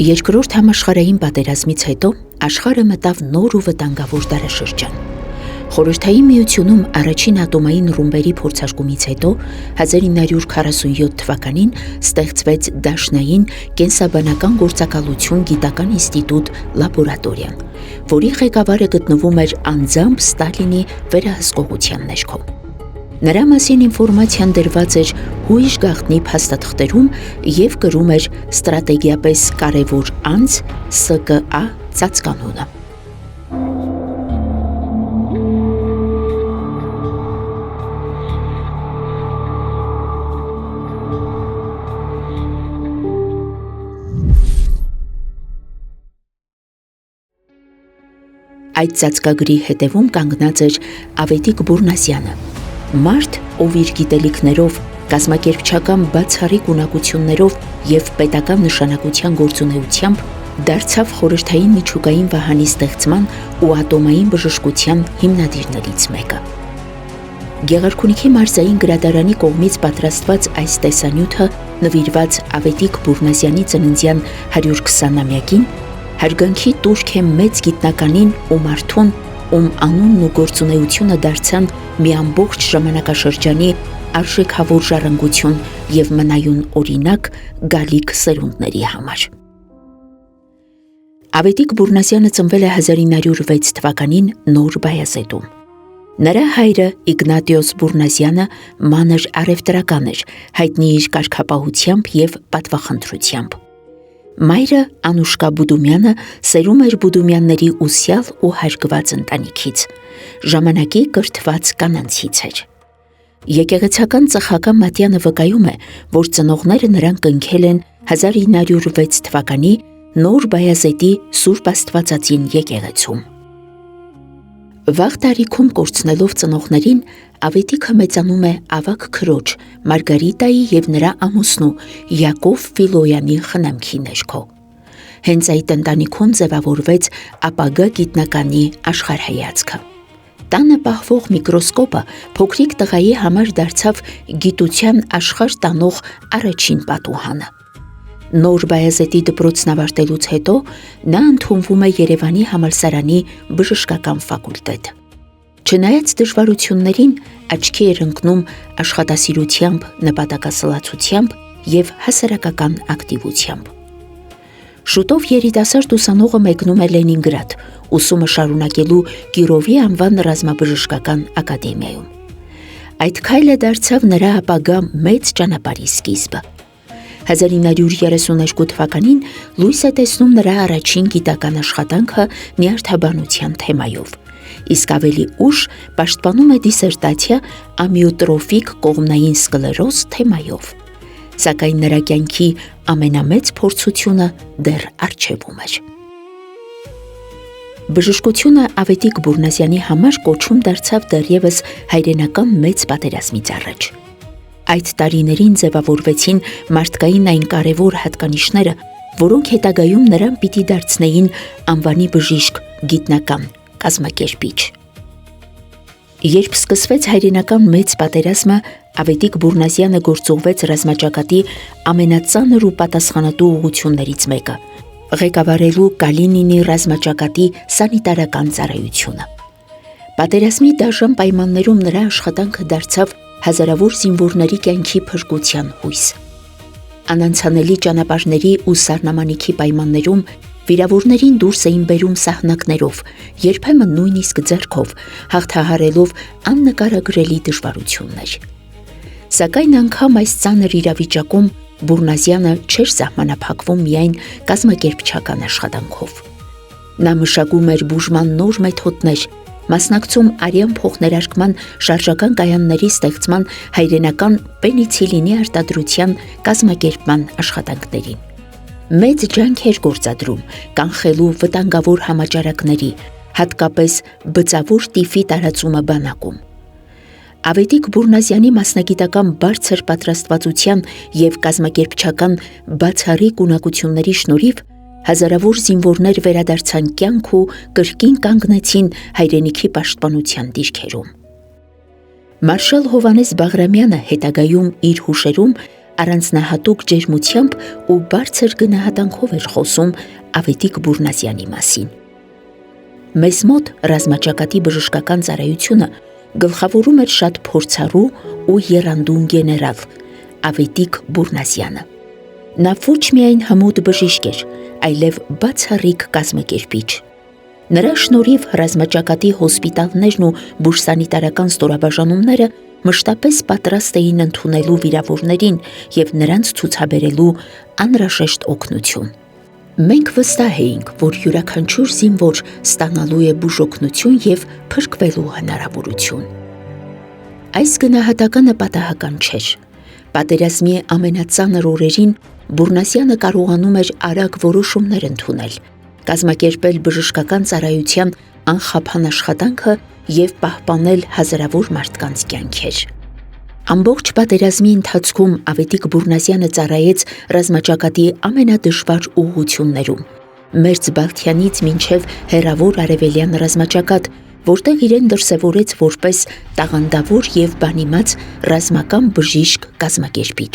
Երկրորդ համաշխարհային պատերազմից հետո աշխարհը մտավ նոր ու վտանգավոր դարաշրջան։ Խորհրդային Միությունում առաջին ատոմային ռումբերի փորձարկումից հետո 1947 թվականին ստեղծվեց Դաշնային կենսաբանական գործակալություն գիտական ինստիտուտ լաբորատորիան, որի ղեկավարը գտնվում էր անձամբ Ստալինի վերահսկողության ներքո։ Նրա մասին ինֆորմացիան դրված էր հույժ գաղտնի փաստաթղթերում և կրում էր ստրատեգիապես կարևոր անձ ՍԿԱ ծածկանունը։ Այդ ծածկագրի հետևում կանգնած էր Ավետիք Բուրնասյանը, մարդ, ով իր գիտելիքներով, կազմակերպչական բացառիկ ունակություններով և պետական նշանակության գործունեությամբ դարձավ խորհրդային միջուկային վահանի ստեղծման ու ատոմային բժշկության հիմնադիրներից մեկը։ Գեղարքունիքի մարզային գրադարանի կողմից պատրաստված այս տեսանյութը նվիրված Ավետիք Բուրնասյանի ծննդյան 120-ամյակին հարգանքի տուրք է մեծ գիտնականին ու մարդուն, ում անունն ու գործունեությունը դարձան մի ամբողջ ժամանակաշրջանի արժեքավոր ժառանգություն և մնայուն օրինակ գալիք սերունդների համար։ Ավետիք Բուրնասյանը ծնվել է 1906 թվականին Նոր Բայազետում։ Նրա հայրը Իգնատիոս Բուրնասյանը մանր առևտրական էր, հայտնի իր կարգապահությամբ և պատվախնդրությամբ։ Մայրը Անուշկա Բուդումյանը սերում էր Բուդումյանների ուսյալ ու հարգված ընտանիքից, ժամանակի կրթված կանանցից էր։ Եկեղեցական ծխական Մատյանը վկայում է, որ ծնողները նրան կնքել են 1906 թվականի Նոր Բայազետի Սուրբ Աստվածածին եկեղեցում։ Վաղ տարիքում կորցնելով ծնողներին, Ավետիքը մեծանում է ավագ քրոջ Մարգարիտայի և նրա ամուսնու Յակով Ֆիլոյանի խնամքի ներքո։ Հենց այդ ընտանիքում ձևավորվեց ապագա գիտնականի աշխարհայացքը։ Տանը պահվող միկրոսկոպը փոքրիկ տղայի համար դարձավ գիտության աշխարհ տանող առաջին պատուհանը։ Նոր Բայազետի դպրոցն ավարտելուց հետո նա ընդունվում է Երևանի համալսարանի բժշկական ֆակուլտետ։ Չնայած դժվարություններին, աչքի էր ընկնում աշխատասիրությամբ, նպատակասլացությամբ և հասարակական ակտիվությամբ։ Շուտով երիտասարդ ուսանողը մեկնում է Լենինգրադ, ուսումը շարունակելու Կիրովի անվան ռազմաբժշկական ակադեմիայում։ Այդ քայլը դարձավ նրա ապագա մեծ ճանապարհի սկիզբը։ 1932 թվականին լույս է տեսնում նրա առաջին գիտական աշխատանքը նյարդաբանության թեմայով, իսկ ավելի ուշ պաշտպանում է դիսերտացիա ամիոտրոֆիկ կողմնային սկլերոզ թեմայով, սակայն նրա կյանքի ամենամեծ փորձությունը դեռ առջևում էր։ Բժշկությունը Ավետիք Բուրնասյանի համար կոչում դարձավ դեռևս հայրենական մեծ պատերազմից առաջ։ Այդ տարիներին ձևավորվեցին մարդկային այն կարևոր հատկանիշները, որոնք հետագայում նրան պիտի դարձնեին անվանի բժիշկ, գիտնական, կազմակերպիչ։ Երբ սկսվեց հայրենական մեծ պատերազմը, Ավետիք Բուրնասյանը գործուղվեց ռազմաճակատի ամենածանր ու պատասխանատու ուղղություններից մեկը՝ ղեկավարելու Կալինինի ռազմաճակատի սանիտարական ծառայությունը։ Պատերազմի դաժան պայմաններում նրա աշխատանքը դարձավ հազարավոր զինվորների կյանքի փրկության հույս։ Անանցանելի ճանապարհների ու սառնամանիքի պայմաններում վիրավորներին դուրս էին բերում սահնակներով, երբեմն նույնիսկ ձեռքով, հաղթահարելով աննկարագրելի դժվարություններ։ Սակայն անգամ այս ծանր իրավիճակում Բուրնասյանը չէր սահմանափակվում միայն կազմակերպչական աշխատանքով։ Նա մշակում էր բուժման նոր մեթոդներ, մասնակցում արյան փոխներարկման շարժական կայանների ստեղծման հայրենական պենիցիլինի արտադրության կազմակերպման աշխատանքներին։ Մեծ ջանք էր գործադրում կանխելու վտանգավոր համաճարակների, հատկապես բծավոր տիֆի տարածումը բանակում։ Ավետիք Բուրնասյանի մասնագիտական բարձր պատրաստվածության և կազմակերպչական բացառիկ ունակությունների շնորհիվ հազարավոր զինվորներ վերադարձան կյանք ու կրկին կանգնեցին հայրենիքի պաշտպանության դիրքերում։ Մարշալ Հովհաննես Բաղրամյանը հետագայում իր հուշերում առանձնահատուկ ջերմությամբ ու բարձր գնահատանքով էր խոսում Ավետիք Բուրնազյանի մասին։ Մեզ մոտ ռազմաճակատի բժշկական ծառայությունը գլխավորում էր շատ փորձառու ու եռանդուն գեներալ Ավետիք Բուրնազյանը։ Նա ոչ միայն հմուտ բժիշկ էր, այլև բացառիկ կազմակերպիչ։ Նրա շնորհիվ ռազմաճակատի հոսպիտալներն ու բուժսանիտարական ստորաբաժանումները մշտապես պատրաստ էին ընդունելու վիրավորներին և նրանց ցուցաբերելու անհրաժեշտ օգնություն։ Մենք վստահ էինք, որ յուրաքանչյուր զինվոր ստանալու է բուժօգնություն և փրկվելու հնարավորություն։ Այս գնահատականը պատահական չէր։ Պատերազմի ամենածանր օրերին Բուրնազյանը կարողանում էր արագ որոշումներ ընդունել, կազմակերպել բժշկական ծառայության անխափան աշխատանքը և պահպանել հազարավոր մարդկանց կյանքեր։ Ամբողջ պատերազմի ընթացքում Ավետիք Բուրնազյանը ծառայեց ռազմաճակատի ամենադժվար ուղղություններում, Մերձբալթյանից մինչև հեռավոր արևելյան ռազմաճակատ, որտեղ իրեն դրսևորեց որպես տաղանդավոր և բանիմաց ռազմական բժիշկ կազմակերպիչ։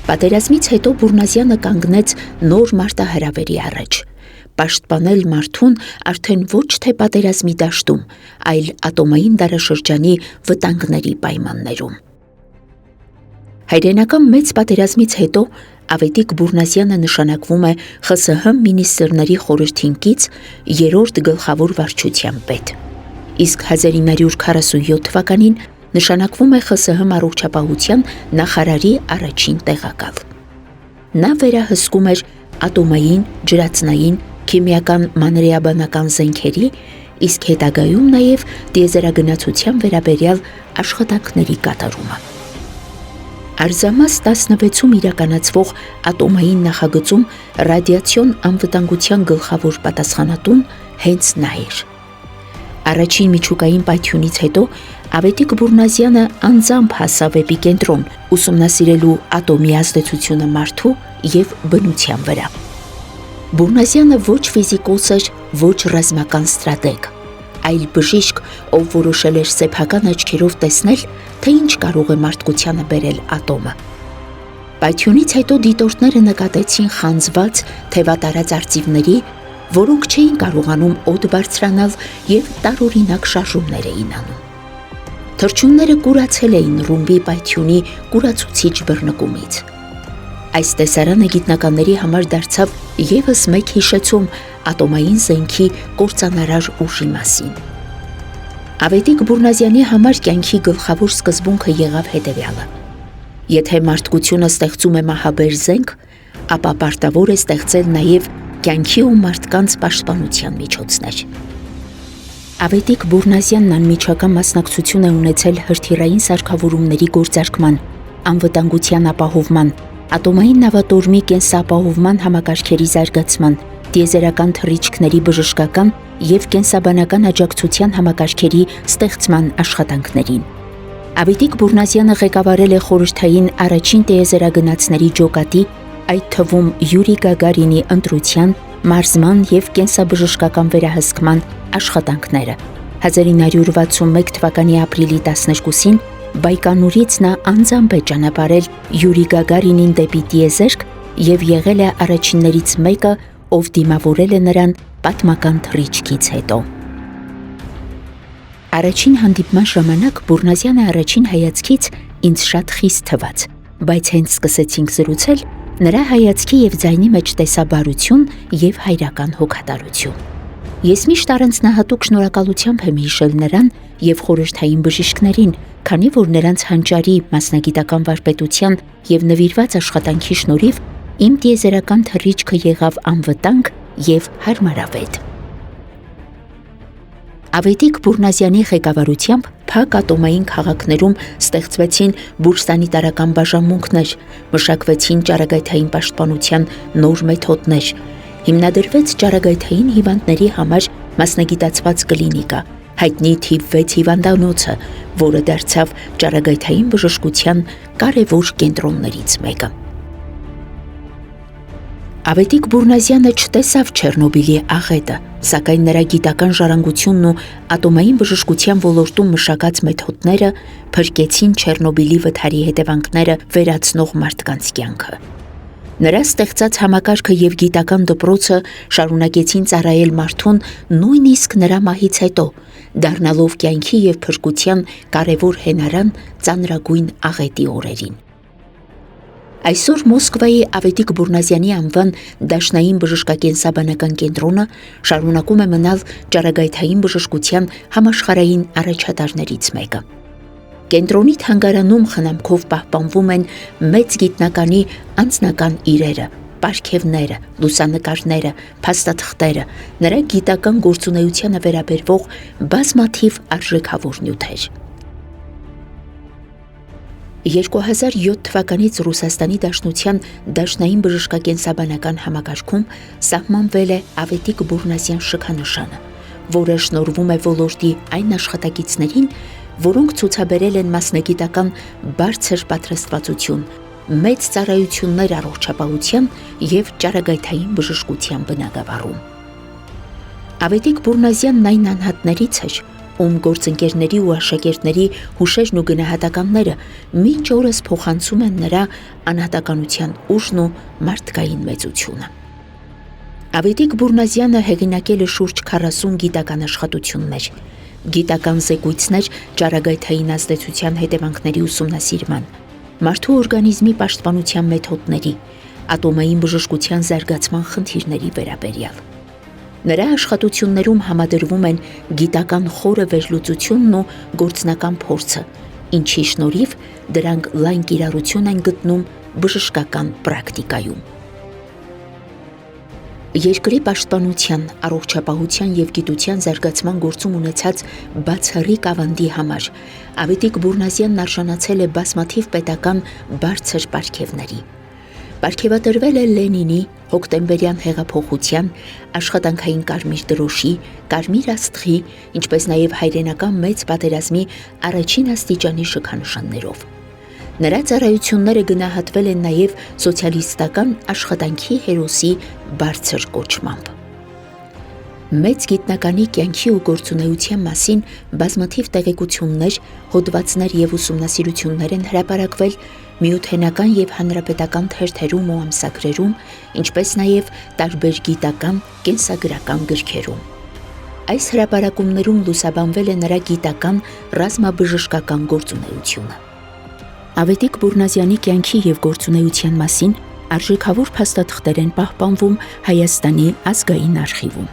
Պատերազմից հետո Բուրնազյանը կանգնեց նոր մարտահրավերի առաջ՝ պաշտպանել մարդուն արդեն ոչ թե պատերազմի դաշտում, այլ ատոմային դարաշրջանի վտանգների պայմաններում։ Հայրենական մեծ պատերազմից հետո Ավետիք Բուրնազյանը նշանակվում է ԽՍՀՄ մինիստրների խորհրդին կից 3-րդ գլխավոր վարչության պետ, իսկ 1947 թվականին նշանակվում է ԽՍՀՄ առողջապահության նախարարի առաջին տեղակալ։ Նա վերահսկում էր ատոմային, ջրածնային, քիմիական մանրէաբանական զենքերի, իսկ հետագայում նաև տիեզերագնացության վերաբերյալ աշխատանքների կատարումը։ Արզամաս 16-ում իրականացվող ատոմային նախագծում ռադիացիոն անվտանգության գլխավոր պատասխանատուն հենց նա էր։ Առաջին միջուկային պայթյունից հետո Ավետիք Բուրնազյանը անձամբ հասավ էպիկենտրոն ուսումնասիրելու ատոմի ազդեցությունը մարդու և բնության վրա։ Բուրնազյանը ոչ ֆիզիկոս էր, ոչ ռազմական ստրատեգ, այլ բժիշկ, ով որոշել էր սեփական աչքերով տեսնել, թե ինչ կարող է մարդկությանը բերել ատոմը։ Պայթյունից հետո դիտորդները նկատեցին խանձված, թևատարած արծիվների, որոնք չէին կարողանում օդ բարձրանալ և տարօրինակ շարժումներ էին անում։ Թռչունները կուրացել էին ռումբի պայթյունի կուրացուցիչ բռնկումից։ Այս տեսարանը գիտնականների համար դարձավ ևս մեկ հիշեցում ատոմային զենքի կործանարար ուժի մասին։ Ավետիք Բուրնազյանի համար կյանքի գլխավոր սկզբունքը եղավ հետևյալը. եթե մարդկությունը ստեղծում է մահաբեր զենք, ապա պարտավոր է ստեղծել նաև կյանքի ու մարդկանց պաշտպանության միջոցներ։ Ավետիք Բուրնազյանն անմիջական մասնակցություն է ունեցել հրթիռային սարքավորումների գործարկման, անվտանգության ապահովման, ատոմային նավատորմի կենսապահովման համակարգերի զարգացման, տիեզերական թռիչքների բժշկական և կենսաբանական աջակցության համակարգերի ստեղծման աշխատանքներին։ Ավետիք Բուրնազյանը ղեկավարել է խորհրդային առաջին տիեզերագնացների ջոկատի, այդ թվում Յուրի Գագարինի ընտրության, մարզման և կենսաբժշկական վերահսկման աշխատանքները։ 1961 թվականի ապրիլի 12-ին Բայկոնուրից նա անձամբ է ճանապարհել Յուրի Գագարինին դեպի տիեզերք և եղել է առաջիններից մեկը, ով դիմավորել է նրան պատմական թռիչքից հետո։ Առաջին հանդիպման ժամանակ Բուրնազյանը առաջին հայացքից ինձ շատ խիստ թվաց, բայց հենց սկսեցինք զրուցել, նրա հայացքի և ձայնի մեջ տեսա բարություն և հայրական հոգատարություն։ Ես միշտ առանձնահատուկ շնորհակալությամբ եմ հիշել նրան և խորհրդային բժիշկներին, քանի որ նրանց հանճարի մասնագիտական վարպետության և նվիրված աշխատանքի շնորհիվ իմ տիեզերական թռիչքը եղավ անվտանգ և հարմարավետ։ Ավետիք Բուրնազյանի ղեկավարությամբ փակ ատոմային քաղաքներում ստեղծվեցին բուժսանիտարական բաժանմունքներ, մշակվեցին ճառագայթային պաշտպանության նոր մեթոդներ, հիմնադրվեց ճառագայթային հիվանդների համար մասնագիտացված կլինիկա, հայտնի թիվ 6 հիվանդանոցը, որը դարձավ ճառագայթային բժշկության կարևոր կենտրոններից մեկը։ Ավետիք Բուրնազյանը չտեսավ Չեռնոբիլի աղետը, սակայն նրա գիտական ժառանգությունն ու ատոմային բժշկության ոլորտում մշակած մեթոդները փրկեցին Չեռնոբիլի վթարի հետևանքները վերացնող մարդկանց կյանքը։ Նրա ստեղծած համակարգը եւ գիտական դպրոցը շարունակեցին ծառայել մարդուն նույնիսկ նրա մահից հետո, դառնալով կյանքի եւ փրկության կարևոր հենարան ծանրագույն աղետի օրերին։ Այսօր Մոսկվայի Ավետիք Բուրնազյանի անվան դաշնային բժշկակենսաբանական կենտրոնը շարունակում է մնալ ճառագայթային բժշկության համաշխարհային առաջատարներից մեկը։ Կենտրոնի թանգարանում խնամքով պահպանվում են մեծ գիտնականի անձնական իրերը, պարգևները, լուսանկարները, փաստաթղթերը, նրա գիտական գործունեությանը վերաբերվող բազմաթիվ արժեքավոր նյութեր։ 2007 թվականից Ռուսաստանի Դաշնության դաշնային բժշկակենսաբանական համակարգում սահմանվել է Ավետիք Բուրնազյան շքանշանը, որը շնորհվում է ոլորտի այն աշխատակիցներին, որոնք ցուցաբերել են մասնագիտական բարձր պատրաստվածություն, մեծ ծառայություններ առողջապահության եւ ճառագայթային բժշկության բնագավառում։ Ավետիք Բուրնազյանն այն անհատներից էր, ում գործընկերների ու աշակերտների հուշերն ու գնահատականները մինչ օրս փոխանցում են նրա անհատականության ուժն ու մարդկային մեծությունը։ Ավետիք Բուրնազյանը հեղինակել է շուրջ 40 գիտական աշխատություններ, գիտական զեկույցներ ճառագայթային ազդեցության հետևանքների ուսումնասիրման, մարդու օրգանիզմի պաշտպանության մեթոդների, ատոմային բժշկության զարգացման խնդիրների վերաբերյալ։ Նրա աշխատություններում համադրվում են գիտական խորը վերլուծությունն ու գործնական փորձը, ինչի շնորհիվ դրանք լայն կիրառություն են գտնում բժշկական պրակտիկայում։ Երկրի պաշտպանության, առողջապահության եւ գիտության զարգացման գործում ունեցած բացառիկ ավանդի համար Ավետիք Բուրնազյանն արժանացել է բազմաթիվ պետական բարձր պարգևների։ Պարգևատրվել է Լենինի, հոկտեմբերյան հեղափոխության, աշխատանքային կարմիր դրոշի, կարմիր աստղի, ինչպես նաև հայրենական մեծ պատերազմի առաջին աստիճանի շքանշաններով։ Նրա ծառայությունները գնահատվել են նաև սոցիալիստական աշխատանքի հերոսի բարձր կոչմամբ։ Մեծ գիտնականի կյանքի ու գործունեության մասին բազմաթիվ տեղեկություններ, հոդվածներ եւ ուսումնասիրություններ են հրապարակվել միութենական եւ հանրապետական թերթերում ու ամսագրերում, ինչպես նաև տարբեր գիտական, կենսագրական գրքերում։ Այս հրապարակումներում լուսաբանվել է նրա գիտական, ռազմաբժշկական գործունեությունը։ Ավետիք Բուրնազյանի կյանքի եւ գործունեության մասին արժեքավոր փաստաթղթեր են պահպանվում Հայաստանի ազգային արխիվում։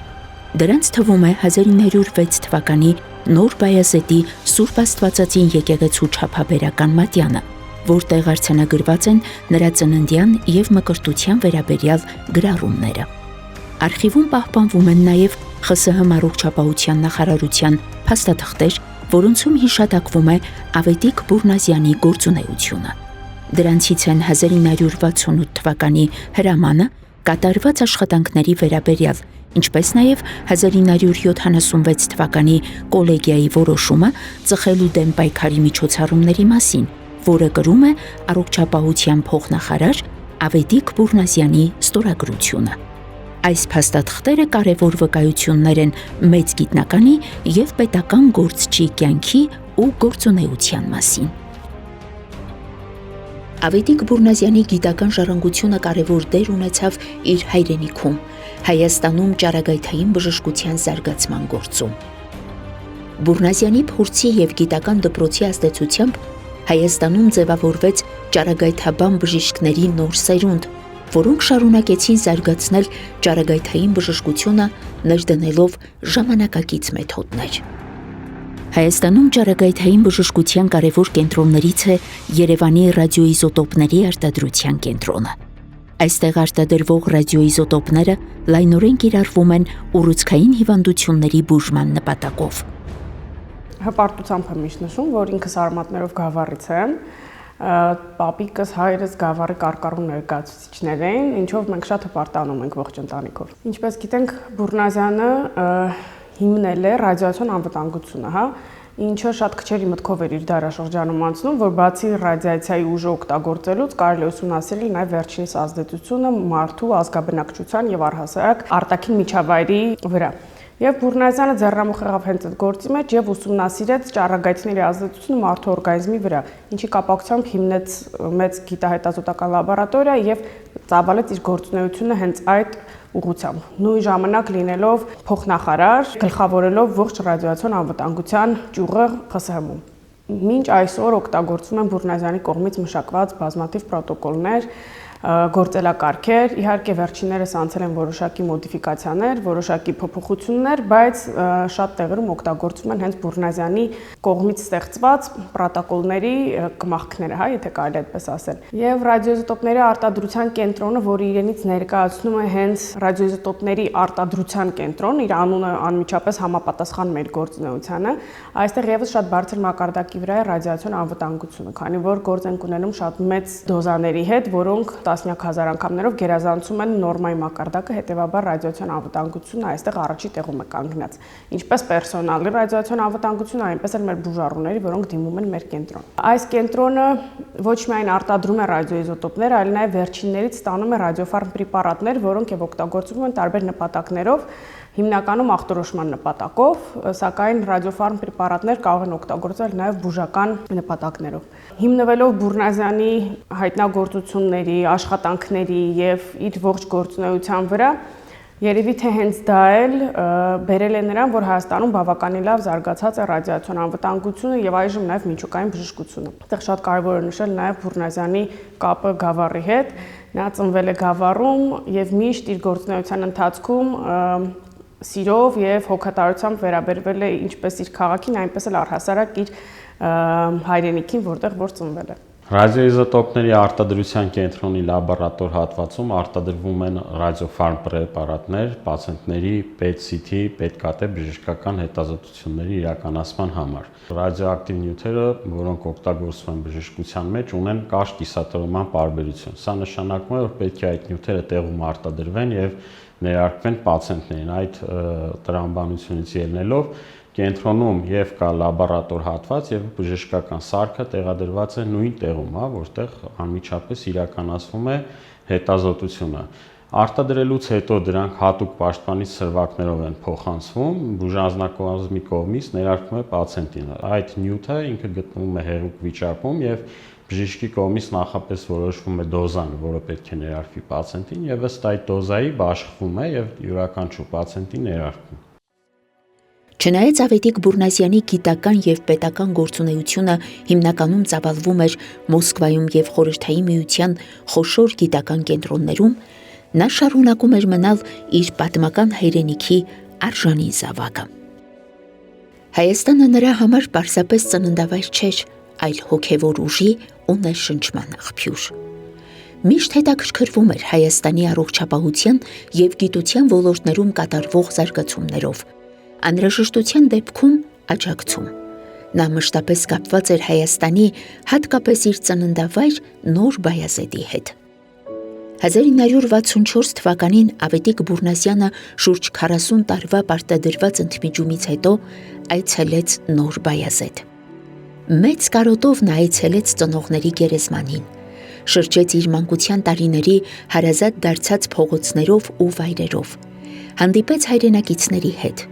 Դրանց թվում է 1906 թվականի Նոր Բայազետի Սուրբ Աստվածածին եկեղեցու չափաբերական մատյանը, որտեղ արձանագրված են նրա ծննդյան եւ մկրտության վերաբերյալ գրառումները։ Արխիվում պահպանվում են նաեւ ԽՍՀՄ առողջապահության նախարարության փաստաթղթեր, որոնցում հիշատակվում է Ավետիք Բուրնազյանի գործունեությունը։ Դրանցից են 1968 թվականի հրամանը կատարված աշխատանքների վերաբերյալ, ինչպես նաև 1976 թվականի կոլեգիայի որոշումը ծխելու դեմ պայքարի միջոցառումների մասին, որը կրում է առողջապահության փոխնախարար Ավետիք Բուրնազյանի ստորագրությունը։ Այս փաստաթղթերը կարևոր վկայություններ են մեծ գիտնականի եւ պետական գործչի կյանքի ու գործունեության մասին։ Ավետիք Բուրնազյանի գիտական ժառանգությունը կարևոր դեր ունեցավ իր հայրենիքում, Հայաստանում ճառագայթային բժշկության զարգացման գործում։ Բուրնազյանի փորձի եւ գիտական դպրոցի ազդեցությամբ Հայաստանում ձևավորվեց ճառագայթաբան բժիշկների նոր սերունդ, որոնք շարունակեցին զարգացնել ճառագայթային բժշկությունը, ներդնելով ժամանակակից մեթոդներ։ Հայաստանում ճառագայթային բժշկության կարևոր կենտրոններից է Երևանի ռադիոիզոտոպների արտադրության կենտրոնը։ Այստեղ արտադրվող ռադիոիզոտոպները լայնորեն կիրառվում են ուռուցքային հիվանդությունների բուժման նպատակով։ Հպարտությամբ եմ միշտ նշում, որ ինքս արմատներով Գավառից եմ, պապիկս, հայրս Գավառի կարկառու ներկայացուցիչներ էին, ինչով մենք շատ հպարտանում ենք ողջ ընտանիքով։ Ինչպես գիտենք, Բուրնազյանը հիմնել է ռադիացիոն անվտանգությունը, ինչը շատ քչերի մտքով էր իր դարաշրջանում անցնում, որ բացի ռադիացիայի ուժը օգտագործելուց կարելի է ուսումնասիրել նաև վերջինիս ազդեցությունը մարդու ազգաբնակչության եւ առհասարակ արտաքին միջավայրի վրա։ Եվ Բուրնազյանը ձեռնամուխ եղավ հենց այդ գործի մեջ եւ ուսումնասիրեց ճառագայթների ազդեցությունը մարդու օրգանիզմի վրա, ինչի կապակցությամբ հիմնեց մեծ գիտահետազոտական լաբորատորիա եւ ծավալեց իր գործունեությունը հենց այդ ուղղությամբ։ Նույն ժամանակ լինելով փոխնախարար, գլխավորելով ողջ ռադիացիոն անվտանգության ճյուղը ԽՍՀՄ-ում։ Մինչ այսօր օգտագործվում են Բուրնազյանի կողմից մշակված բազմաթիվ պրոտոկոլներ, գործելակարգեր, իհարկե վերջիններս անցել են որոշակի մոդիֆիկացիաներ, որոշակի փոփոխություններ, բայց շատ տեղերում օգտագործվում են հենց Բուրնազյանի կողմից ստեղծված պրոտոկոլների կմախքները, հա, եթե կարելի այդպես ասել։ Եվ ռադիոիզոտոպների արտադրության կենտրոնը, որը իրենից ներկայացնում է հենց ռադիոիզոտոպների արտադրության կենտրոն, իր անունը անմիջապես համապատասխանում է իր գործունեությանը, այստեղ եւս շատ բարձր մակարդակի վրա է ռադիացիոն անվտանգությունը, քանի որ գործ են ունենում շատ մեծ դոզաների հետ, որոնք տասնյակ հազար անգամներով գերազանցում են նորմայի մակարդակը, հետևաբար ռադիացիոն անվտանգությունը այստեղ առաջի տեղում է կանգնած։ Ինչպես պերսոնալի ռադիացիոն անվտանգությունը, այնպես էլ մեր բուժառուների, որոնք դիմում են մեր կենտրոն։ Այս կենտրոնը ոչ միայն արտադրում է ռադիոիզոտոպներ, այլ նաև վերջիններից ստանում է ռադիոֆարմ պրեպարատներ, որոնք եւ օգտագործվում են տարբեր նպատակներով, հիմնականում ախտորոշման նպատակով, սակայն ռադիոֆարմ պրեպարատներ կարող են օգտագործվել նաև բուժական նպատակներով։ Հիմնվելով Բուրնազյանի հայտնագործությունների, աշխատանքների եւ իր ողջ գործունեության վրա, երևի թե հենց դա էլ բերել է նրան, որ Հայաստանում բավականին լավ զարգացած է ռադիացիոն անվտանգությունը եւ այժմ նաև միջուկային բժշկությունը։ Այդտեղ շատ կարևոր է նշել նաև Բուրնազյանի կապը Գավառի հետ։ Նա ծնվել է Գավառում եւ միշտ իր գործունեության ընթացքում սիրով եւ հոգատարությամբ վերաբերվել է ինչպես իր քաղաքին, այնպես էլ առհասարակ իր հայրենիքին, որտեղ որ ծնվել է։ Ռադիոիզոտոպների արտադրության կենտրոնի լաբորատոր հատվածում արտադրվում են ռադիոֆարմ պրեպարատներ պացիենտների PET-CT, PET-CT բժշկական հետազոտությունների իրականացման համար։ Ռադիոակտիվ նյութերը, որոնք օգտագործվում են բժշկության մեջ, ունեն կարճ կիսատրոման պարբերություն։ Սա նշանակում է, որ պետք է այդ նյութերը տեղում արտադրվեն եւ ներարկվեն պացիենտներին։ Այդ տրամաբանությունից ելնելով կենտրոնում եւ կա լաբորատոր հատված եւ բժշկական սարքը տեղադրված է նույն տեղում, հա, որտեղ անմիջապես իրականացվում է հետազոտությունը։ Արտադրելուց հետո դրանք հատուկ պաշտպանիչ սրվակներով են փոխանցվում, բուժանձնակազմի կողմից ներարկվում է պացիենտին։ Այդ նյութը ինքը գտնվում է հեղուկ վիճակում եւ բժշկի կողմից նախապես որոշվում է դոզան, որը պետք է ներարկվի պացիենտին եւ ըստ այդ դոզայի բաշխվում է եւ յուրաքանչյուր պացիենտին ներարկվում։ Չնայած Ավետիք Բուրնազյանի գիտական եւ պետական գործունեությունը հիմնականում ծավալվում էր Մոսկվայում եւ Խորհրդային Միության խոշոր գիտական կենտրոններում, նա շարունակում էր մնալ իր պատմական հայրենիքի արժանի զավակը։ Հայաստանը նրա համար պարզապես ծննդավայր չէր, այլ հոգևոր ուժի ու ներշնչման աղբյուր։ Միշտ հետաքրքրվում էր Հայաստանի առողջապահության եւ գիտության ոլորտներում կատարվող զարգացումներով, անհրաժեշտության դեպքում աջակցում։ Նա մշտապես կապված էր Հայաստանի, հատկապես իր ծննդավայր Նոր Բայազեդի հետ։ 1964 թվականին Ավետիք Բուրնազյանը շուրջ 40 տարվա պարտադրված ընդմիջումից հետո այցելեց Նոր Բայազեդ։ Մեծ կարոտով նա այցելեց ծնողների գերեզմանին, շրջեց իր մանկության տարիների հարազատ դարձած փողոցներով ու վայրերով, հանդիպեց հայրենակիցների հետ։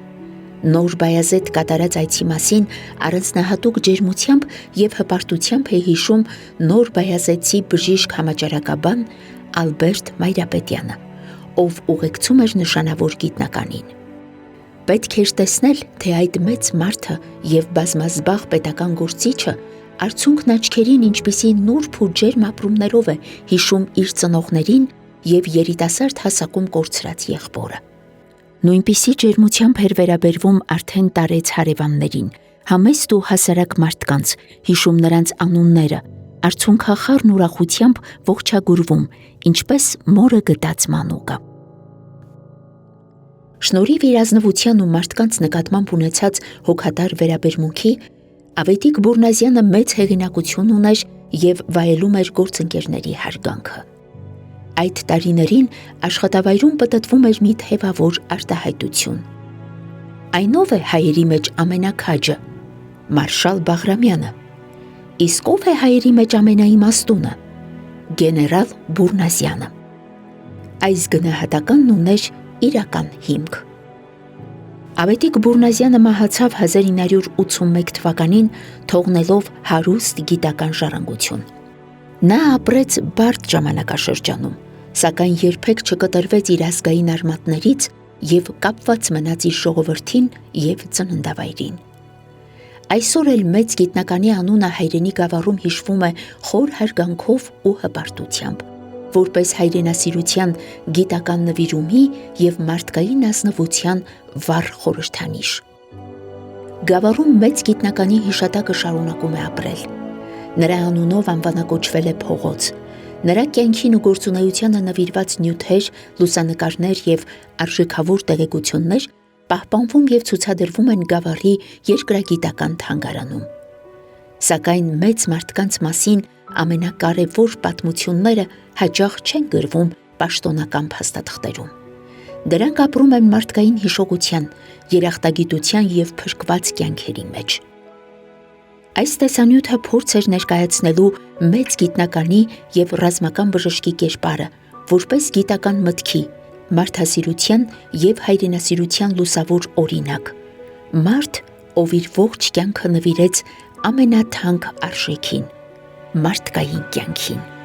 Նոր Բայազեդ կատարած այցի մասին առանձնահատուկ ջերմությամբ եւ հպարտությամբ է հիշում Նոր Բայազեդցի բժիշկ համաճարակաբան Ալբերտ Մայրապետյանը, ով ուղեկցում էր նշանավոր գիտնականին։ Պետք էր տեսնել, թե այդ մեծ մարդը եւ բազմազբաղ պետական գործիչը արցունքն աչքերին ինչպիսի նուրբ ու ջերմ ապրումներով է հիշում իր ծնողներին եւ երիտասարդ հասակում կորցրած եղբորը։ Նույնպիսի ջերմությամբ էր վերաբերվում արդեն տարեց հարևաններին, համեստ ու հասարակ մարդկանց, հիշում նրանց անունները, արցունքախառն ուրախությամբ ողջագուրվում, ինչպես մորը գտած մանուկը։ Շնորհիվ իր ազնվության ու մարդկանց նկատմամբ ունեցած հոգատար վերաբերմունքի, Ավետիք Բուրնազյանը մեծ հեղինակություն ուներ եւ վայելում էր գործընկերների հարգանքը։ Այդ տարիներին աշխատավայրում պտտվում էր մի թևավոր արտահայտություն։ Այնով է հայերի մեջ ամենակաջը, Մարշալ Բաղրամյանը։ Իսկ ով է հայերի մեջ ամենաիմաստունը։ Գեներալ Բուրնազյանը։ Այս գնահատականն ուներ իրական հիմք։ Ավետիք Բուրնազյանը մահացավ 1981 թվականին, թողնելով հարուստ գիտական ժառանգություն։ Նա ապրեց բարդ ժամանակաշրջանում, սակայն երբեք չկտրվեց իր ազգային արմատներից և կապված մնաց իր ժողովրդին և ծննդավայրին։ Այսօր էլ մեծ գիտնականի անունը հայրենի գավառում հիշվում է խոր հարգանքով ու հպարտությամբ, որպես հայրենասիրության գիտական նվիրումի և մարդկային ազնվության վառ խորհրդանիշ։ Գավառում մեծ գիտնականի հիշատակը շարունակում է ապրել։ Նրա անունով անվանակոչվել է փողոց։ Նրա կյանքին ու գործունեությանը նվիրված նյութեր, լուսանկարներ և արժեքավոր տեղեկություններ պահպանվում և ցուցադրվում են Գավառի երկրագիտական թանգարանում։ Սակայն մեծ մարդկանց մասին ամենակարևոր պատմությունները հաճախ չեն գրվում պաշտոնական փաստաթղթերում։ Դրանք ապրում են մարդկային հիշողության, երախտագիտության և փրկված կյանքերի մեջ։ Այս տեսանյութը փորձ էր ներկայացնելու մեծ գիտնականի և ռազմական բժշկի կերպարը, որպես գիտական մտքի, մարդասիրության և հայրենասիրության լուսավոր օրինակ։ Մարդ, ով իր ողջ կյանքը նվիրեց ամենաթանկ արժեքին՝ մարդկային կյանքին։